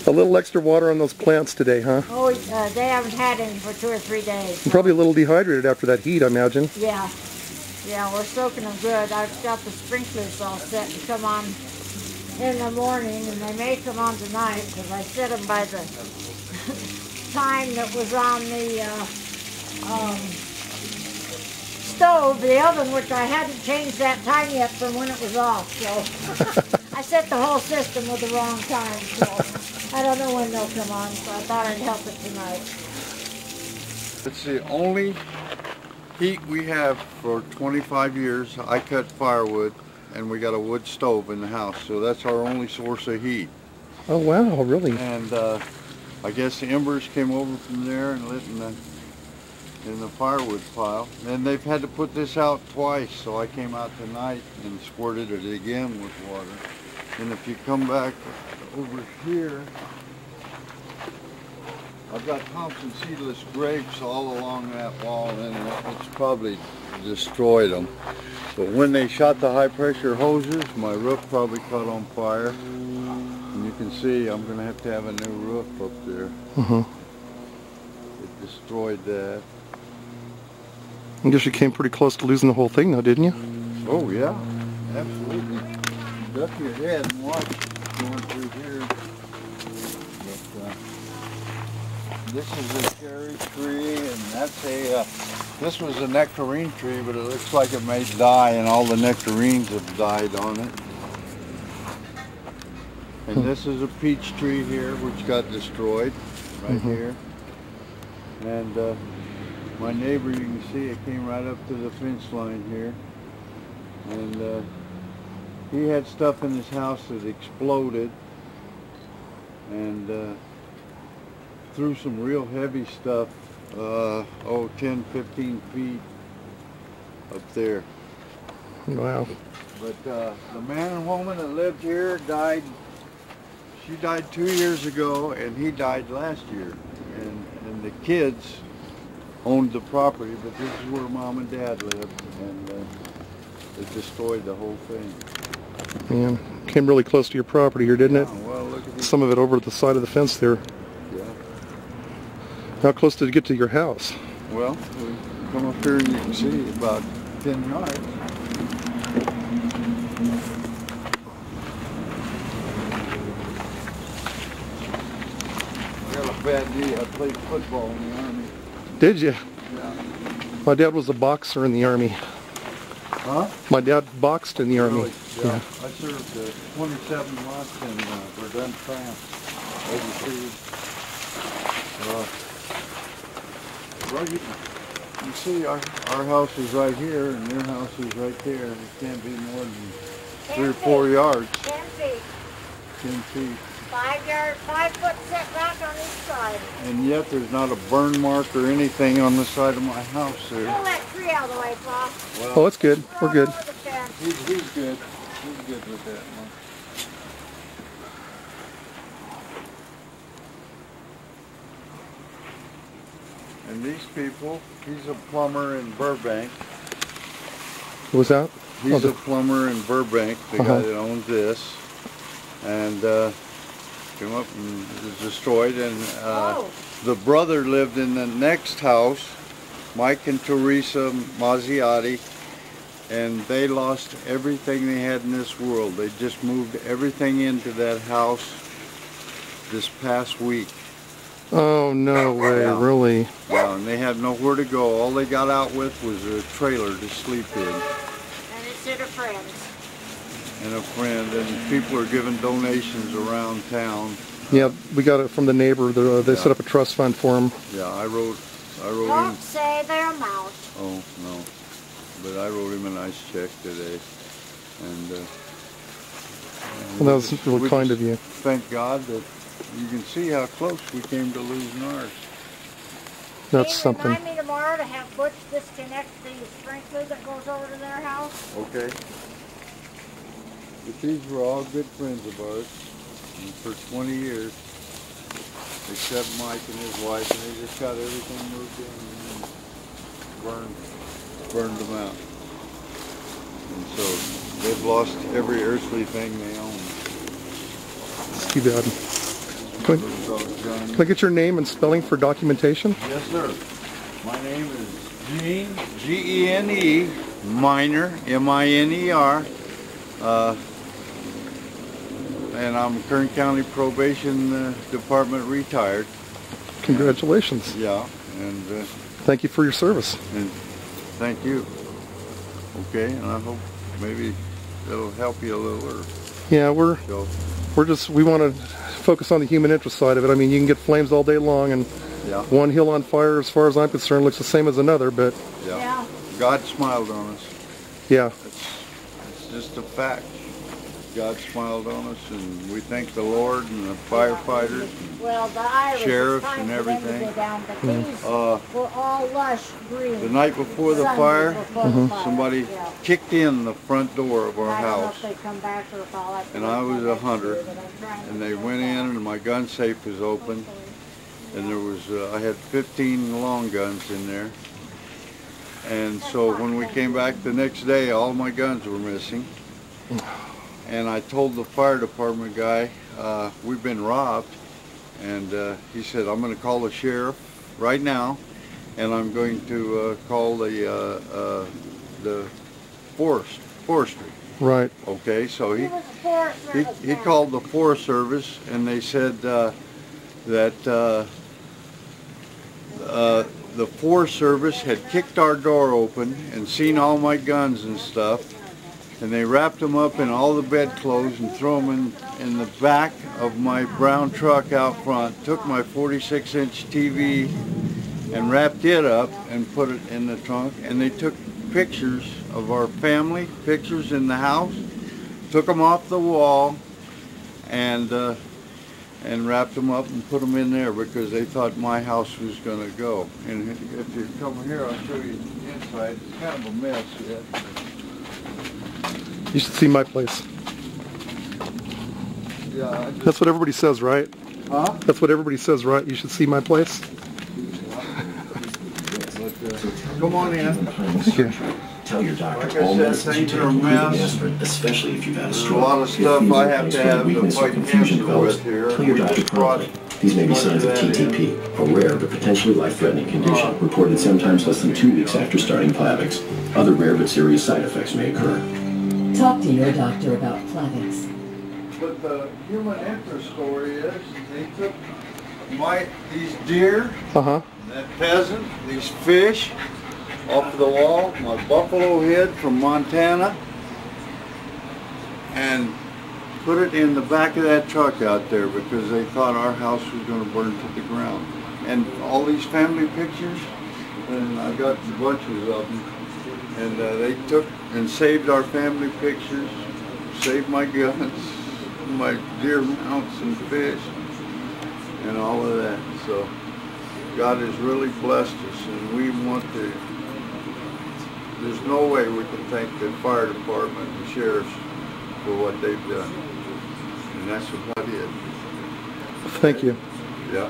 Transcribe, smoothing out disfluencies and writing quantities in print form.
A little extra water on those plants today, huh? Oh, they haven't had any for 2 or 3 days. So. Probably a little dehydrated after that heat, I imagine. Yeah. Yeah, we're soaking them good. I've got the sprinklers all set to come on in the morning, and they may come on tonight because I set them by the time that was on the stove, the oven, which I hadn't changed that time yet from when it was off. So I set the whole system with the wrong time. So I don't know when they'll come on. So I thought I'd help it tonight. It's the only heat we have for 25 years. I cut firewood, and we got a wood stove in the house, so that's our only source of heat. Oh wow, really? And I guess the embers came over from there and lit in the firewood pile. And they've had to put this out twice, so I came out tonight and squirted it again with water. And if you come back over here, I've got Thompson seedless grapes all along that wall, and it's probably destroyed them. But when they shot the high pressure hoses, my roof probably caught on fire. And you can see I'm going to have a new roof up there. It destroyed that. I guess you came pretty close to losing the whole thing though, didn't you? Oh yeah, absolutely. Duck your head and watch going through here. But, this is a cherry tree, and that's a, this was a nectarine tree, but it looks like it may die, and all the nectarines have died on it. And this is a peach tree here, which got destroyed right here. And my neighbor, you can see it came right up to the fence line here. And he had stuff in his house that exploded, and threw some real heavy stuff, 10, 15 feet up there. Wow. But the man and woman that lived here died. She died 2 years ago, and he died last year. And the kids owned the property, but this is where Mom and Dad lived, and it destroyed the whole thing. Yeah, came really close to your property here, didn't it? Well, look at some of it over at the side of the fence there. Yeah. How close did it get to your house? Well, we come up here and you can see about 10 yards. I got a bad knee. I played football in the Army. Did you? Yeah. My dad was a boxer in the Army. Huh? My dad boxed in the Army. Really? Yeah. I served 27 months in Verdun, France. Right, you see our house is right here, and their house is right there. It can't be more than 3 or 4 yards. 10 feet. 10 feet. 5 foot setback on each side. And yet there's not a burn mark or anything on the side of my house there. Pull that tree out of the way, Paul. Well, oh, it's good. We're good. He's good. He's good with that one. And these people, he's a plumber in Burbank. What was that? He's a plumber in Burbank, the guy that owns this. And came up and was destroyed. And the brother lived in the next house, Mike and Teresa Mazziotti. And they lost everything they had in this world. They just moved everything into that house this past week. Oh, no way, really? Yeah, and they had nowhere to go. All they got out with was a trailer to sleep in. And it's in a friend. And a friend, and people are giving donations around town. Yeah, we got it from the neighbor. They set up a trust fund for him. Yeah, I wrote Don't him. say their amount. Oh, no. But I wrote him a nice check today. And Well, that was really kind of you. Thank God that you can see how close we came to losing ours. That's something. Remind me tomorrow to have Butch disconnect the sprinkler that goes over to their house. Okay. But these were all good friends of ours for 20 years, except Mike and his wife, and they just got everything moved in and burned them out. And so they've lost every earthly thing they own. It's too bad. Can I get your name and spelling for documentation? Yes, sir. My name is Gene, G-E-N-E, Miner, M-I-N-E-R, and I'm Kern County Probation Department retired. Congratulations. Yeah, and thank you for your service. And thank you. Okay, and I hope maybe it'll help you a little. Or Yeah, we want to focus on the human interest side of it. I mean, you can get flames all day long, and yeah. One hill on fire, as far as I'm concerned, looks the same as another, but yeah. God smiled on us. Yeah. It's just a fact. God smiled on us, and we thank the Lord and the firefighters, and sheriffs, and everything. Were all lush green. The night before the fire, somebody kicked in the front door of our house, and I was a hunter, and they went in, and my gun safe was open, and there was I had 15 long guns in there, and so when we came back the next day, all my guns were missing. And I told the fire department guy, we've been robbed, and he said, I'm going to call the sheriff right now, and I'm going to call the forestry. Right. Okay, so he called the Forest Service, and they said that the Forest Service had kicked our door open and seen all my guns and stuff, and they wrapped them up in all the bedclothes and threw them in the back of my brown truck out front, took my 46-inch TV and wrapped it up and put it in the trunk, and they took pictures of our family, pictures in the house, took them off the wall, and wrapped them up and put them in there because they thought my house was going to go. And if you come here, I'll show you the inside. It's kind of a mess yet. You should see my place. Yeah, that's what everybody says, right? Huh? That's what everybody says, right? You should see my place. Come on in. Okay. Tell your doctor Like I all said, medicines you things take, are a including mess. aspirin, especially if you've had a There's a stroke. lot of stuff I have to have to weakness or fight confusion cancer develops, with here. tell your We doctor just brought promptly. These may be signs of that in. TTP, a rare but potentially life-threatening condition, reported sometimes less than 2 weeks after starting Plavix. Other rare but serious side effects may occur. Talk to your doctor about Plavix. But the human interest story is they took these deer, that pheasant, these fish off the wall, my buffalo head from Montana, and put it in the back of that truck out there because they thought our house was going to burn to the ground. And all these family pictures, and I got bunches of them, and they took and saved our family pictures, saved my guns, my deer mounts and fish, and all of that. So God has really blessed us, and we want to, there's no way we can thank the fire department and the sheriffs for what they've done. And that's about it. Thank you. Yeah.